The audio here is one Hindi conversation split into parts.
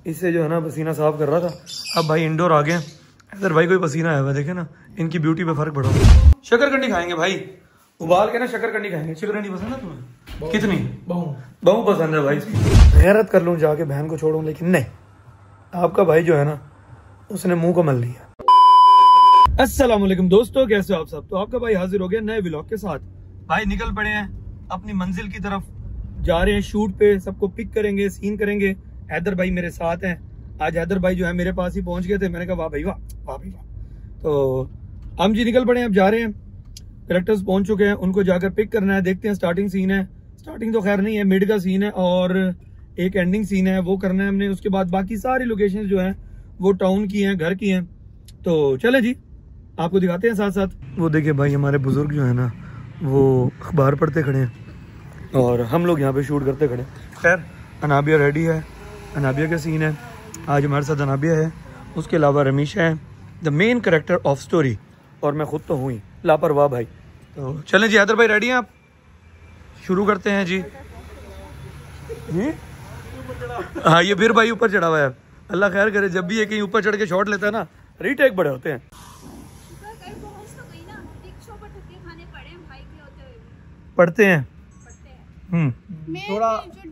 इससे जो है ना पसीना साफ कर रहा था। अब भाई इंडोर आ गए। इधर भाई कोई पसीना आया हुआ देखे ना, इनकी ब्यूटी पे फर्क पड़ा। शकरकंडी खाएंगे भाई, उबाल के ना शकरकंडी खाएंगे। शकरकंडी पसंद है तुम्हें? कितनी? बहु पसंद है भाई। गैरत कर लूँ जाके बहन को छोड़ूं, लेकिन नहीं, आपका भाई जो है ना उसने मुंह को मल लिया। अस्सलाम वालेकुम दोस्तों, कैसे हो आप सब? तो आपका भाई हाजिर हो गया नए व्लॉग के साथ। भाई निकल पड़े हैं अपनी मंजिल की तरफ, जा रहे हैं शूट पे, सबको पिक करेंगे, सीन करेंगे। हैदर भाई मेरे साथ हैं। आज हैदर भाई जो है मेरे पास ही पहुंच गए थे। मैंने कहा वाह भाई वाह, वाह भाई वाह। तो हम जी निकल पड़े हैं, अब जा रहे हैं। कैरेक्टर्स पहुंच चुके हैं, उनको जाकर पिक करना है। देखते हैं, स्टार्टिंग सीन है, स्टार्टिंग तो खैर नहीं है, मिड का सीन है और एक एंडिंग सीन है, वो करना है हमने। उसके बाद बाकी सारी लोकेशंस जो हैं वो टाउन की हैं, घर की हैं। तो चले जी, आपको दिखाते हैं साथ साथ। वो देखिए भाई हमारे बुजुर्ग जो है ना वो अखबार पढ़ते खड़े हैं और हम लोग यहाँ पे शूट करते खड़े हैं। खैर अनाबिया रेडी है, अनाबिया का सीन है आज हमारे साथ। अनाबिया है, उसके अलावा रमीशा है, the main character of story, और मैं खुद तो हूँ ही लापरवाह भाई। तो चलें जी, हैदर भाई रेडी हैं आप? शुरू करते हैं जी। हाँ ये फिर भाई ऊपर चढ़ा हुआ है। अल्लाह खैर करे, जब भी ये कहीं ऊपर चढ़ के शॉट लेता है ना, रीटेक बड़े होते हैं। पढ़ते हैं थोड़ा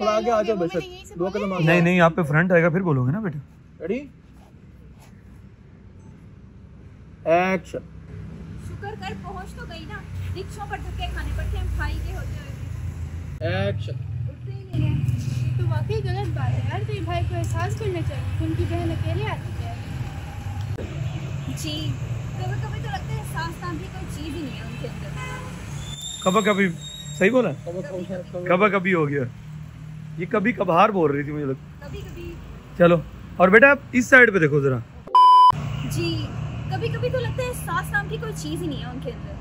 आगे आ जाओ बेशक, 2 कदम आगे। नहीं आप पे फ्रंट आएगा फिर बोलोगे ना बेटा। Ready action. शुक्र कर पहुंच तो गई ना, रिक्शों पर धक्के खाने पड़ते हैं भाई के होते हुए। एक्शन। उठते ही नहीं है। तो वाकई गलत बात है यार, तेरे भाई को एहसास करना चाहिए कि उनकी बहन अकेले आती है। जी कभी कभी तो लगता है एहसास नाम की कोई चीज ही नहीं है उनके अंदर। कभी कभी सही बोला, कभी कभी हो गया ये, कभी कभार बोल रही थी मुझे लगता। कभी कभी। चलो और बेटा आप इस साइड पे देखो जरा। जी कभी कभी तो लगता है एहसास नाम की कोई चीज ही नहीं है उनके अंदर।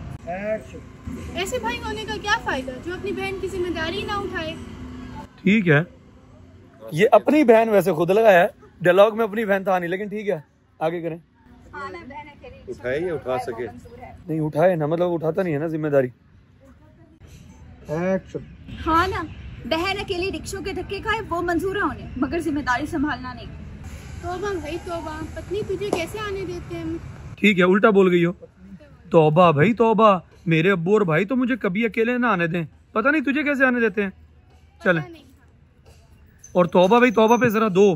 एक्शन। ऐसे भाई होने का क्या फायदा जो अपनी बहन की जिम्मेदारी ना उठाए। ठीक है, ये अपनी बहन वैसे खुद लगाया है, डायलॉग में अपनी बहन था नहीं, लेकिन ठीक है आगे करें। उठाए या उठा सके? नहीं उठाए ना, मतलब उठाता नहीं है ना जिम्मेदारी। एक्शन। हाँ ना, बहन अकेली रिक्शों के धक्के खाए वो मंजूर है उन्हें, मगर जिम्मेदारी संभालना नहीं। तौबा भाई तौबा, पत्नी तुझे कैसे आने देते हैं। ठीक है, उल्टा बोल गई हो। तौबा भाई तौबा, मेरे अब्बू और भाई तो मुझे कभी अकेले ना आने दें, पता नहीं तुझे कैसे आने देते हैं। चले, और तौबा भाई तौबा पे जरा दो।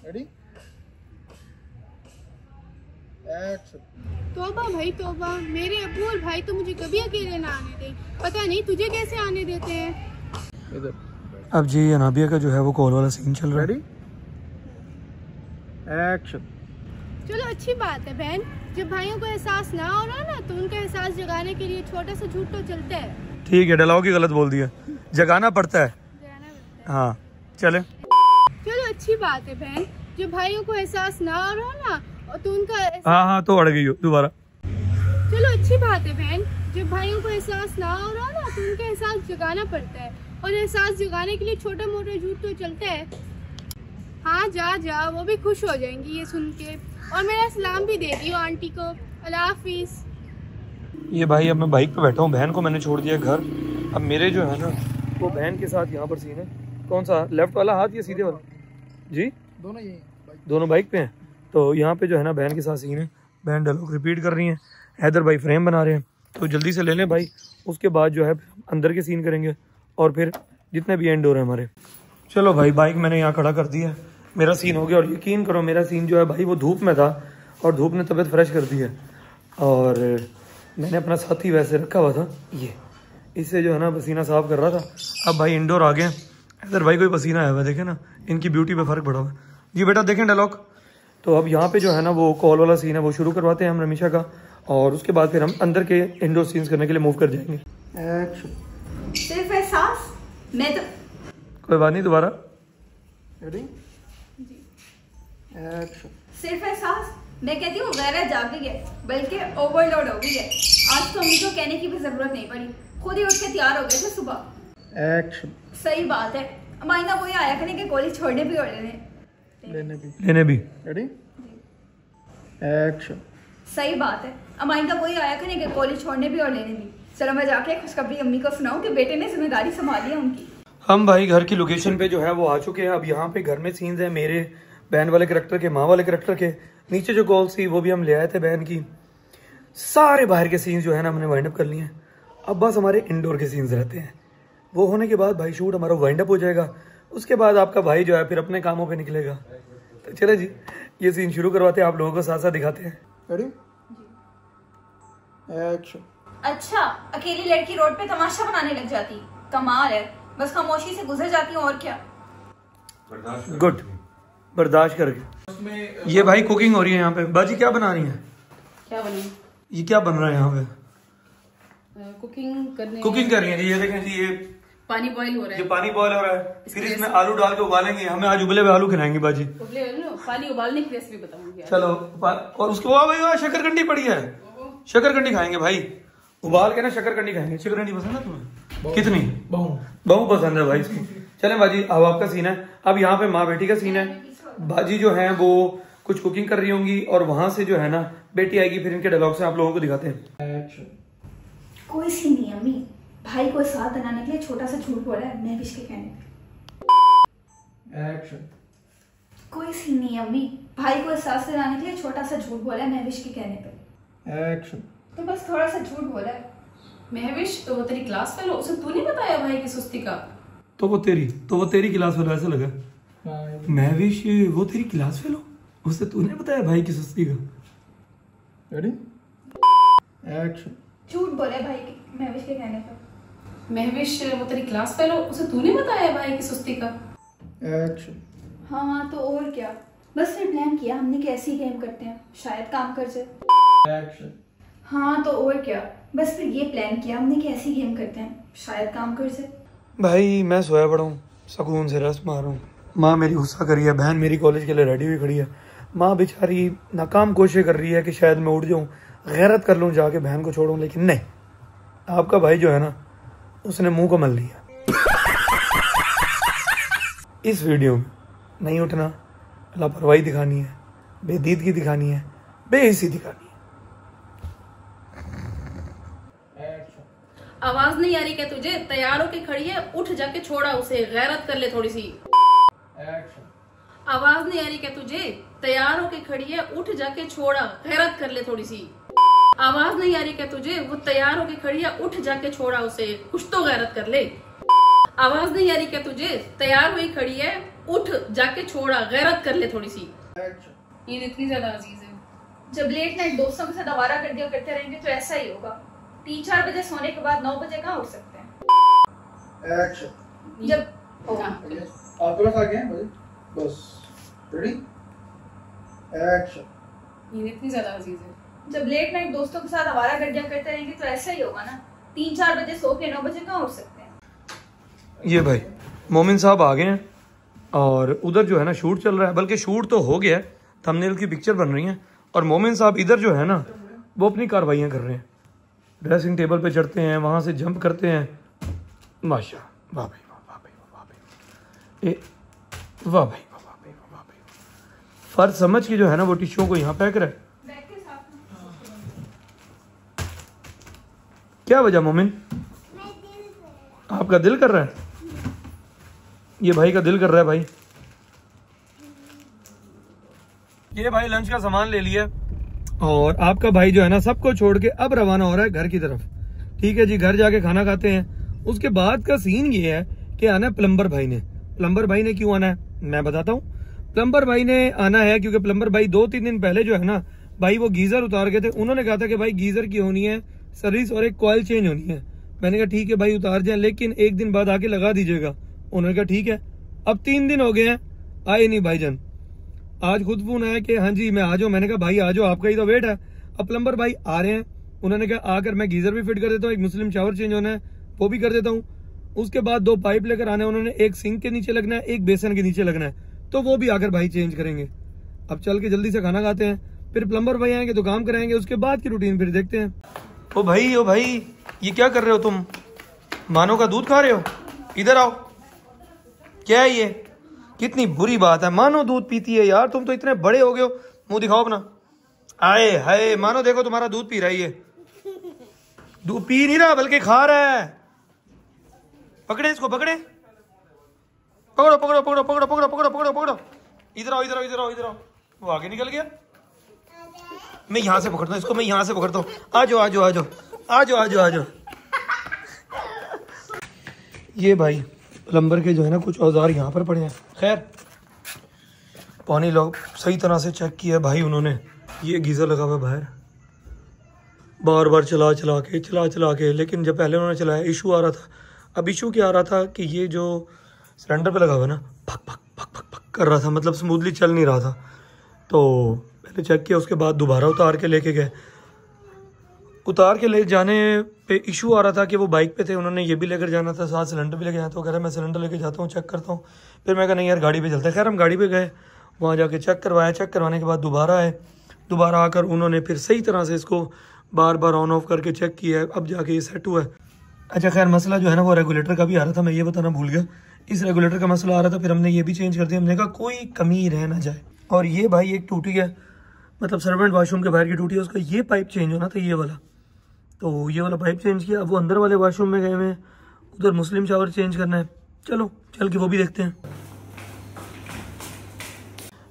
Ready action. तौबा भाई तौबा, मेरे अब्बू और भाई तो मुझे कभी अकेले ना आने दे, पता नहीं तुझे कैसे आने देते हैं। इधर। अब जी अनाबिया का जो है वो कॉल वाला सीन चल रहा है। Ready action. चलो अच्छी बात है बहन, जब भाइयों को एहसास ना हो रहा ना तो उनका एहसास जगाने के लिए छोटा सा झूठ तो चलता है। ठीक है, डायलॉग ही गलत बोल दिया, जगाना पड़ता है। हाँ चले। चलो अच्छी बात है बहन, जब भाइयों को एहसास ना हो रहा ना तो उनका हाँ तो अड़ गई हो दोबारा। चलो अच्छी बात है बहन, जब भाइयों को एहसास ना हो रहा ना तो उनका एहसास जगाना पड़ता है, और एहसास जगाने के लिए छोटा मोटा झूठ तो चलता है। हाँ जा, वो भी खुश हो जाएंगी ये सुन के, और मेरा सलाम भी दे दियो आंटी को। अल्लाह हाफिज। ये भाई अब मैं बाइक पे बैठा हूँ, बहन को मैंने छोड़ दिया घर। अब मेरे जो है ना वो बहन के साथ यहाँ पर सीन है। कौन सा, लेफ्ट वाला हाथ या सीधे वाला? जी दोनों बाइक पे हैं। तो यहाँ पे जो है ना बहन के साथ सीन है, बहन डायलॉग रिपीट कर रही है, हैदर भाई फ्रेम बना रहे हैं। तो जल्दी से ले लें भाई, उसके बाद जो है अंदर के सीन करेंगे और फिर जितने भी एंड हो रहे हैं हमारे। चलो भाई बाइक मैंने यहाँ खड़ा कर दिया है, मेरा सीन हो गया। और यकीन करो मेरा सीन जो है भाई वो धूप में था और धूप ने तबीयत फ्रेश कर दी है। और मैंने अपना साथी वैसे रखा हुआ था, ये इससे जो है ना पसीना साफ कर रहा था। अब भाई इंडोर आ गए, इधर भाई कोई पसीना आया हुआ देखे ना, इनकी ब्यूटी पे फर्क पड़ा हुआ है। जी बेटा देखें डायलॉग। तो अब यहाँ पे जो है ना वो कॉल वाला सीन है वो शुरू करवाते हैं हम रमीशा का, और उसके बाद फिर हम अंदर के इंडोर सीन्स करने के लिए मूव कर जाएंगे। एक्शन। सिर्फ एहसास, मैं तो कोई बात नहीं, दोबारा। Ready action. सिर्फ एहसास, मैं कहती हूँ गैरत जाग गई है, बल्कि ओवरलोड हो गई है। आज तो अम्मी को कहने की भी जरूरत नहीं पड़ी, खुद ही उठ के तैयार हो गए थे सुबह। एक्शन। सही बात है, अमाइना कोई आया करने के कॉलेज छोड़ने भी और लेने भी। Ready action. सही बात है, अमाइना कोई आया करने के कॉलेज छोड़ने भी और लेने भी। चलो मैं जाके खुशखबरी अम्मी को सुनाऊं कि बेटे ने जिम्मेदारी संभाली है उनकी। हम भाई घर की लोकेशन पे जो है वो आ चुके हैं। अब यहाँ पे घर में सीन्स है मेरे, बहन वाले करैक्टर के, माँ वाले करैक्टर के। नीचे जो कॉल्स थी वो भी हम ले आए थे बहन की। सारे बाहर के सीन्स जो है ना हमने वाइंड अप कर लिए हैं। अब बस हमारे इंडोर के सीन्स रहते हैं। वो होने के बाद भाई शूट हमारा वाइंड अप हो जाएगा। उसके बाद आपका भाई जो है फिर अपने कामों पे निकलेगा। तो चले जी, ये सीन शुरू करवाते हैं, आप लोगों को साथ साथ दिखाते हैं। Ready action. अच्छा, अकेली लड़की रोड पे तमाशा बनाने लग जाती, कमाल है। बस खामोशी से गुजर जाती हूँ, और क्या। गुड, बर्दाश्त करके। ये भाई कुकिंग हो रही है यहाँ पे। बाजी क्या बना रही है? क्या बने? ये क्या बन रहा है यहाँ पे? कुकिंग कर रही है जी। ये देखें जी, ये पानी बॉईल हो रहा है। ये पानी बॉयल हो रहा है, फिर इसमें आलू डाल के उबालेंगे। हमें आज उबले हुए आलू खिलाएंगे बाजी। पानी उबालने की रेसिपी बताऊंगी। चलो, और उसके बाद भाई शकरकंडी पड़ी है, शकरकंडी खाएंगे भाई। उबाल के ना शकरकंडी खाएंगे। शकरकंडी पसंद है तुम्हें? कितनी? बहु पसंद है भाई इसको। चले बाजी, अब आपका सीन है। अब यहाँ पे माँ बेटी का सीन है। बाजी जो है वो कुछ कुकिंग कर रही होंगी और वहां से जो है ना बेटी आएगी, फिर इनके डायलॉग से आप लोगों को दिखाते हैं। कोई सी नहीं अम्मी, भाई को साथ बनाने के लिए छोटा सा झूठ बोला है महविश के कहने पे। एक्शन। कोई सी नहीं अम्मी, भाई को साथ बनाने के लिए छोटा सा झूठ बोला है महविश के कहने पे। एक्शन। तो बस थोड़ा सा झूठ बोला है। महविश, तो वो तेरी क्लास फेलो, उसे तू नहीं बताया भाई की सुस्ती का? तो वो तेरी क्लास फेलो, ऐसा लगा। महविश, वो तेरी क्लास फेलो, उसे तूने बताया भाई की सुस्ती का। Ready action. झूठ बोले भाई महविश के कहने पे। महविश, वो तेरी क्लास फेलो, उसे तू नहीं बताया भाई की सुस्ती का? एक्शन। हाँ तो और क्या, बस फिर प्लान किया हमने कि ऐसे ही गेम करते हैं, शायद काम कर जाए। एक्शन। हाँ तो और क्या, बस फिर ये प्लान किया हमने कि ऐसे ही गेम करते हैं, शायद काम कर जाए। भाई मैं सोया पड़ा हूँ, सुकून से रेस्ट मार रहा हूँ। माँ मेरी गुस्सा करी है, बहन मेरी कॉलेज के लिए रेडी हुई खड़ी है। माँ बेचारी नाकाम कोशिश कर रही है कि शायद मैं उठ जाऊँ, गैरत कर लूँ जाके बहन को छोड़ूं, लेकिन नहीं, आपका भाई जो है ना उसने मुंह को मल लिया। इस वीडियो में नहीं उठना, लापरवाही दिखानी है, बेदीदगी दिखानी है, बेइज्जती दिखानी है। आवाज नहीं आ रही क्या तुझे? तैयार होके खड़ी है, उठ जाके छोड़ा उसे, गैरत कर ले थोड़ी सी। एक्शन। आवाज नहीं आ रही क्या तुझे? तैयार होके खड़ी है, उठ जाके छोड़ा, गैरत कर ले थोड़ी सी। आवाज नहीं आ रही क्या तुझे? वो तैयार होके खड़ी है, उठ जाके छोड़ा उसे, कुछ तो गैरत कर ले। आवाज नहीं आ रही क्या तुझे? तैयार हुई खड़ी है, उठ जाके छोड़ा, गैरत कर ले थोड़ी सी। एक्शन। ये इतनी ज्यादा अजीज है। जब लेट नाइट दोस्तों के साथ आवारा कर दिया करते रहेंगे तो ऐसा ही होगा। 3-4 बजे सोने के बाद 9 बजे कहाँ उठ सकते हैं? एक्शन। जब आपके पास आ गए हैं बस। Ready action. ये इतनी ज्यादा अजीज है। जब लेट नाइट दोस्तों के साथ आवारा गर्दियां करते रहेंगे तो ऐसा ही होगा ना। 3-4 बजे सो के 9 बजे कहाँ उठ सकते हैं? ये भाई मोमिन साहब आ गए हैं और उधर जो है ना शूट चल रहा है, बल्कि शूट तो हो गया है, थंबनेल की पिक्चर बन रही है और मोमिन साहब इधर जो है ना वो अपनी कार्रवाइयाँ कर रहे हैं। ड्रेसिंग टेबल पे चढ़ते हैं, वहाँ से जंप करते हैं। माशा, वाह भाई वाह, वाह भाई वाह, वाह भाई वाह भाई वाह, वाह भाई वाह, वाह भाई। फर्ज समझ के जो है ना वो टिश्यू को यहाँ फेंक रहा है। क्या वजह मोमिन? आपका दिल कर रहा है? ये भाई का दिल कर रहा है भाई। ये भाई लंच का सामान ले लिया और आपका भाई जो है ना सबको छोड़ के अब रवाना हो रहा है घर की तरफ। ठीक है जी, घर जाके खाना खाते हैं। उसके बाद का सीन ये है कि आना है प्लम्बर भाई ने। प्लम्बर भाई ने क्यों आना है मैं बताता हूँ। प्लम्बर भाई ने आना है क्योंकि प्लम्बर भाई 2-3 दिन पहले जो है ना भाई वो गीजर उतार गए थे। उन्होंने कहा था कि भाई गीजर की होनी है सर्विस और एक कॉइल चेंज होनी है। मैंने कहा ठीक है भाई उतार जाए, लेकिन 1 दिन बाद आके लगा दीजिएगा। उन्होंने कहा ठीक है। अब 3 दिन हो गए हैं, आए नहीं भाईजान। आज खुद फोन आया कि हाँ जी मैं आ जाऊँ। मैंने कहा भाई आ जाओ, आपका ही तो वेट है। अब प्लम्बर भाई आ रहे हैं। उन्होंने कहा आकर मैं गीजर भी फिट कर देता हूँ, एक मुस्लिम शावर चेंज होना है वो भी कर देता हूँ। उसके बाद 2 पाइप लेकर आने, उन्होंने एक सिंक के नीचे लगना है, एक बेसन के नीचे लगना है, तो वो भी आकर भाई चेंज करेंगे। अब चल के जल्दी से खाना खाते हैं, फिर प्लम्बर भाई आएंगे तो काम कराएंगे, उसके बाद की रूटीन फिर देखते हैं। ओ भाई ये क्या कर रहे हो तुम? मानो का दूध खा रहे हो? इधर आओ। क्या है ये? कितनी बुरी बात है, मानो दूध पीती है यार। तुम तो इतने बड़े हो गए हो, मुंह दिखाओ अपना। आए हाय, मानो देखो तुम्हारा दूध पी रहा है ये। दूध पी नहीं रहा बल्कि खा रहा है। पकड़े इसको, पकड़े। पकड़ो पकड़ो पकड़ो पकड़ो पकड़ो पकड़ो पकड़ो पकड़ो, इधर आओ इधर आओ इधर आओ इधर आओ। वो आगे निकल गया, मैं यहाँ से पकड़ता हूँ इसको, मैं यहाँ से पकड़ता हूँ। आ जाओ आ जाओ आ जाओ आ जाओ आ जाओ आ जाओ। ये भाई प्लम्बर के जो है ना कुछ औजार यहाँ पर पड़े हैं। खैर पानी लोग सही तरह से चेक किया भाई उन्होंने। ये गीज़र लगा हुआ बाहर, बार बार चला चला के, लेकिन जब पहले उन्होंने चलाया इशू आ रहा था। अब इशू क्या आ रहा था कि ये जो सिलेंडर पे लगा हुआ ना fuck fuck fuck fuck fuck कर रहा था, मतलब स्मूथली चल नहीं रहा था। तो पहले चेक किया, उसके बाद दोबारा उतार के लेके गए। उतार के ले जाने पे इशू आ रहा था कि वो बाइक पे थे, उन्होंने ये भी लेकर जाना था, साथ सिलेंडर भी लेके जाना। तो कह रहा मैं सिलेंडर लेके जाता हूँ, चेक करता हूँ। फिर मैं कहा नहीं यार गाड़ी पे चलते हैं। खैर हम गाड़ी पे गए, वहाँ जाके चेक करवाया। चेक करवाने के बाद दोबारा आए, दोबारा आकर उन्होंने फिर सही तरह से इसको बार बार ऑन ऑफ करके चेक किया है, अब जाके ये सेट हुआ है। अच्छा खैर मसला जो है ना वो रेगुलेटर का भी आ रहा था, मैं ये बताना भूल गया। इस रेगुलेटर का मसला आ रहा था, फिर हमने ये भी चेंज कर दिया। हमने कहा कोई कमी रह ना जाए। और ये भाई एक टूटी है, मतलब सर्वेंट वाशरूम के बाहर की टूटी है, उसका ये पाइप चेंज होना था, ये वाला। तो ये वाला पाइप चेंज किया। अब वो अंदर वाले वाशरूम में गए हुए हैं, उधर मुस्लिम शावर चेंज करना है। चलो चल के वो भी देखते हैं।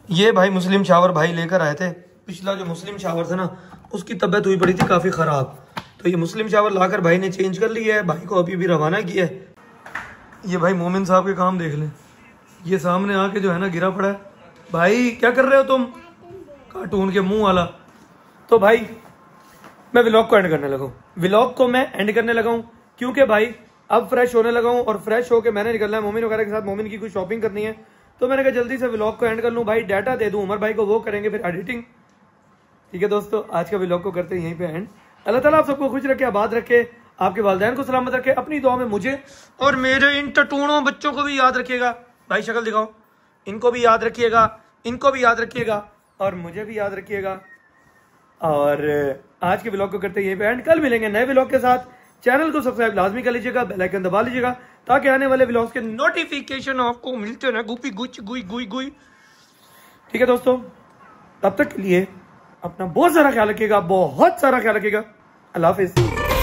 ये भाई मुस्लिम शावर भाई लेकर आए थे। पिछला जो मुस्लिम शावर था ना उसकी तबीयत हुई पड़ी थी काफ़ी ख़राब, तो ये मुस्लिम शावर लाकर भाई ने चेंज कर लिया है। भाई को अभी भी रवाना किया है। ये भाई मोमिन साहब के काम देख लें, ये सामने आके जो है ना गिरा पड़ा है। भाई क्या कर रहे हो तुम, कार्टून के मुंह वाला। तो भाई मैं व्लॉग को एंड करने लगा हूँ। व्लॉग को मैं एंड करने लगा हूँ क्योंकि भाई अब फ्रेश होने लगा हूँ, और फ्रेश होकर मैंने निकलना है मोमिन वगैरह के साथ। मोमिन की कुछ शॉपिंग करनी है, तो मैंने कहा जल्दी से व्लॉग को एंड कर लूँ। भाई डाटा दे दूँ उमर भाई को, वो करेंगे फिर एडिटिंग। ठीक है दोस्तों, आज का व्लॉग को करते हैं यहीं पे एंड। अल्लाह ताला आप सबको खुश रखे, आबाद रखे, आपके वालिदैन को सलामत रखे। अपनी दुआ में मुझे और मेरे इन टटूणों बच्चों को भी याद रखिएगा। भाई शक्ल दिखाओ, इनको भी याद रखिएगा, इनको भी याद रखिएगा, और मुझे भी याद रखिएगा। और आज के व्लॉग को करते हैं यहीं पे एंड। कल मिलेंगे नए व्लॉग के साथ। चैनल को सब्सक्राइब लाजमी कर लीजिएगा, बेल आइकन दबा लीजिएगा ताकि आने वाले व्लॉग्स के नोटिफिकेशन आपको मिलते रहे। गुपी गुच गुई गुई गुई। ठीक है दोस्तों, तब तक के लिए अपना बहुत सारा ख्याल रखिएगा, बहुत सारा ख्याल रखिएगा। अल्लाह हाफिज।